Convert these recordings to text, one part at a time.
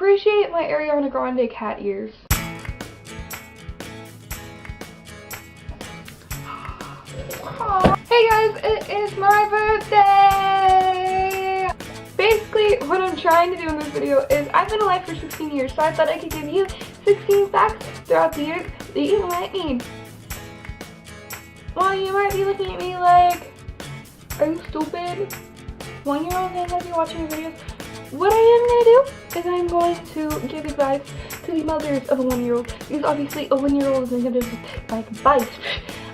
appreciate my Ariana Grande cat ears. Hey guys, it is my birthday! Basically, what I'm trying to do in this video is I've been alive for 16 years, so I thought I could give you 16 facts throughout the years that you might need. Well, you might be looking at me like, are you stupid? 1-year-old and I'll be watching videos. What I am going to do is I'm going to give advice to the mothers of a 1-year-old, because obviously a 1-year-old isn't going to just take my advice.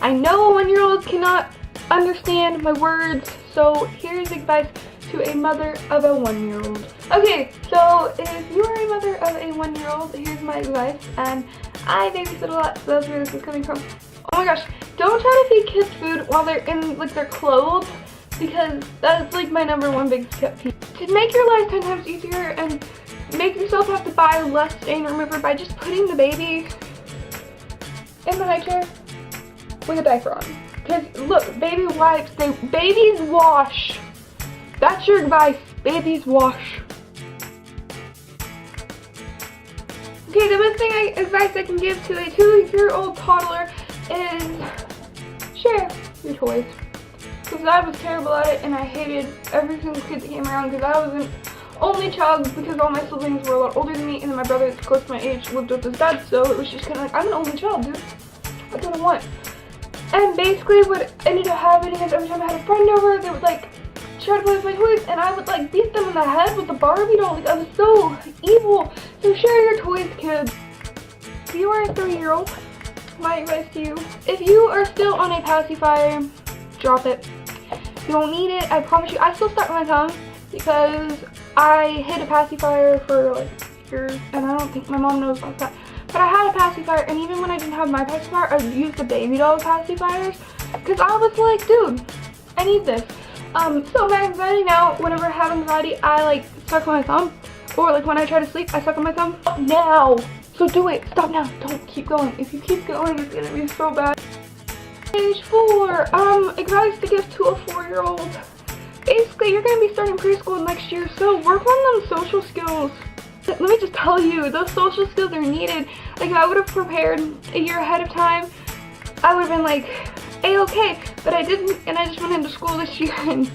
I know a 1-year-old cannot understand my words, so here's advice to a mother of a 1-year-old. Okay, so if you are a mother of a 1-year-old, here's my advice, and I babysit a lot, so that's where this is coming from. Oh my gosh, don't try to feed kids food while they're in like their clothes, because that's like my #1 biggest pet peeve. To make your life 10 times easier and make yourself have to buy less stain remover by just putting the baby in the high chair with a diaper on. Because look, baby wipes, babies wash. That's your advice, babies wash. Okay, the best advice I can give to a 2-year-old toddler is share your toys. Because I was terrible at it and I hated every single kid that came around, because I was an only child, because all my siblings were a lot older than me, and then my brother that's close to my age lived with his dad, so it was just kind of like, I'm an only child, dude. That's what I want. And basically what ended up happening is every time I had a friend over, they would like try to play with my toys, and I would like beat them in the head with the Barbie doll. Like, I was so evil. So share your toys, kids. If you are a 3-year-old, my advice to you, if you are still on a pacifier, drop it. You don't need it, I promise you. I still stuck my tongue because I hid a pacifier for like years, and I don't think my mom knows about that. But I had a pacifier, and even when I didn't have my pacifier, I used the baby doll pacifiers, because I was like, dude, I need this. So my anxiety now, whenever I have anxiety, I like suck on my thumb, or like when I try to sleep, I suck on my thumb. Stop now! So do it, stop now, don't keep going. If you keep going, it's gonna be so bad. Age 4, advice to give to a 4-year-old. Basically, you're gonna be starting preschool next year, so work on them social skills. Let me just tell you, those social skills are needed. Like, if I would have prepared a year ahead of time, I would have been like, A-okay, but I didn't, and I just went into school this year, and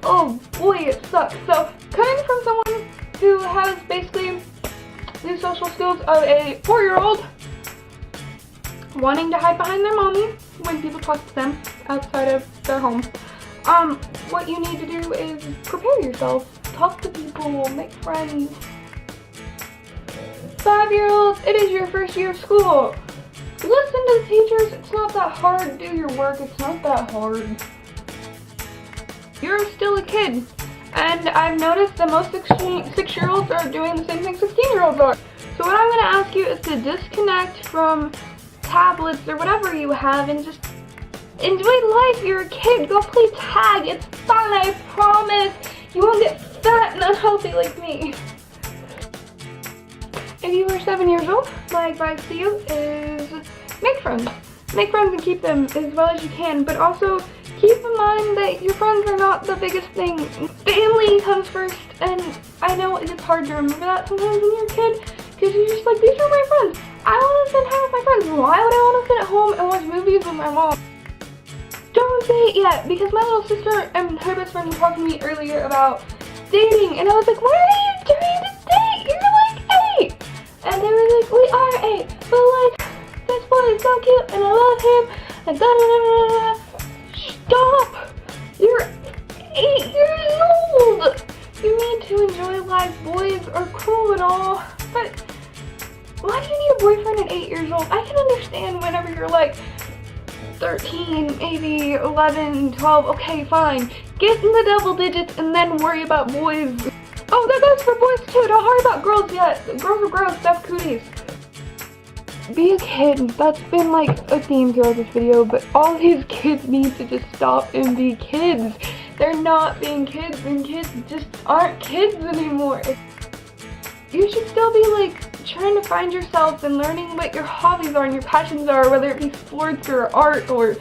oh boy, it sucks. So, coming from someone who has basically the social skills of a 4-year-old, wanting to hide behind their mommy when people talk to them outside of their home, what you need to do is prepare yourself, talk to people, make friends. 5-year-olds, it is your first year of school. Listen to the teachers, it's not that hard. Do your work, it's not that hard. You're still a kid, and I've noticed that most 6-year-olds are doing the same thing 16-year-olds are. So what I'm going to ask you is to disconnect from tablets or whatever you have and just enjoy life. You're a kid. Go play tag. It's fun, I promise. You won't get fat and unhealthy like me. If you are 7 years old, my advice to you is make friends. Make friends and keep them as well as you can, but also keep in mind that your friends are not the biggest thing. Family comes first, and I know it's hard to remember that sometimes when you're a kid, because you're just like, these are my friends. I want to spend time with my friends. Why would I want to sit at home and watch movies with my mom? Don't say it yet, because my little sister and her best friend were talking to me earlier about dating, and I was like, why are you trying to date? You're like 8! And they were like, we are 8, but like, this boy is so cute, and I love him, and da da da da da. Stop! You're 8 years old! You need to enjoy life. Boys are cool and all, but why do you need a boyfriend at 8 years old? I can understand whenever you're like 13, maybe 11, 12, okay, fine. Get in the double digits and then worry about boys. Oh, that goes for boys too. Don't worry about girls yet. Girls are gross, stuff cooties. Be a kid. That's been like a theme throughout this video, but all these kids need to just stop and be kids. They're not being kids, and kids just aren't kids anymore. You should still be like trying to find yourself and learning what your hobbies are and your passions are, whether it be sports or art or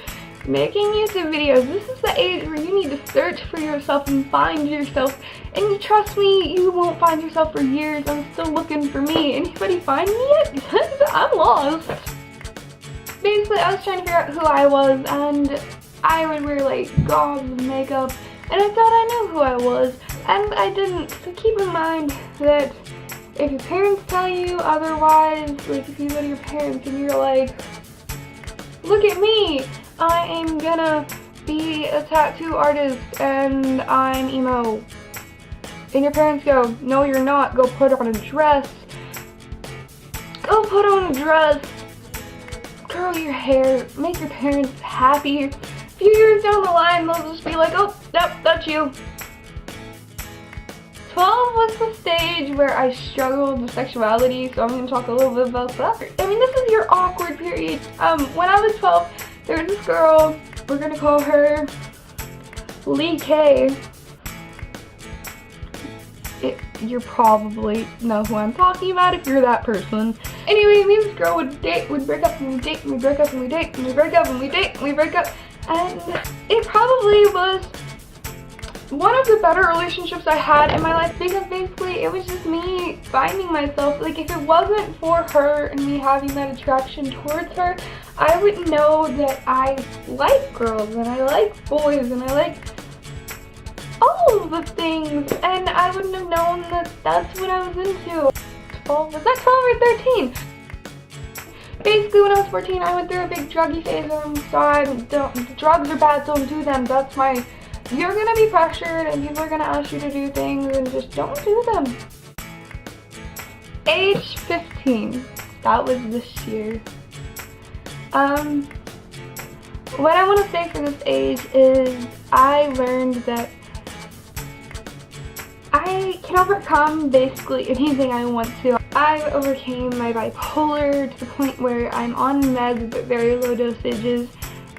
making YouTube videos. This is the age where you need to search for yourself and find yourself. And trust me, you won't find yourself for years. I'm still looking for me. Anybody find me yet? I'm lost. Basically, I was trying to figure out who I was, and I would wear like gauze and makeup, and I thought I knew who I was, and I didn't. So keep in mind that if your parents tell you otherwise, like if you go to your parents and you're like, look at me, I am gonna be a tattoo artist and I'm emo. And your parents go, no you're not, go put on a dress. Go put on a dress. Curl your hair, make your parents happy. A few years down the line, they'll just be like, oh, yep, that's you. 12 was the stage where I struggled with sexuality, so I'm going to talk a little bit about that. I mean, this is your awkward period. When I was 12, there was this girl, we're going to call her Lee K. You probably know who I'm talking about if you're that person. Anyway, me and this girl would date, we'd break up and we'd date, and we'd break up and we'd date, and we'd break up and we'd date, and we'd break up. And it probably was one of the better relationships I had in my life, because basically it was just me finding myself. Like, if it wasn't for her and me having that attraction towards her, I wouldn't know that I like girls and I like boys and I like all of the things, and I wouldn't have known that that's what I was into. 12, was that 12 or 13? Basically, when I was 14, I went through a big druggy phase, and so drugs are bad, don't do them. That's my, you're gonna be pressured, and people are gonna ask you to do things, and just don't do them. Age 15, that was this year. What I want to say for this age is I learned that I can overcome basically anything I want to. I overcame my bipolar to the point where I'm on meds but very low dosages,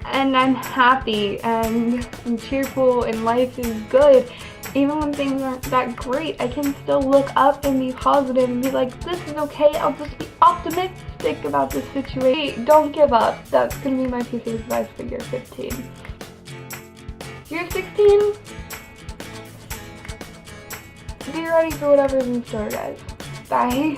and I'm happy and I'm cheerful and life is good. Even when things aren't that great, I can still look up and be positive and be like, this is okay, I'll just be optimistic about this situation. Don't give up. That's going to be my piece of advice for year 15. Year 16? Be ready for whatever's in store, guys. Bye.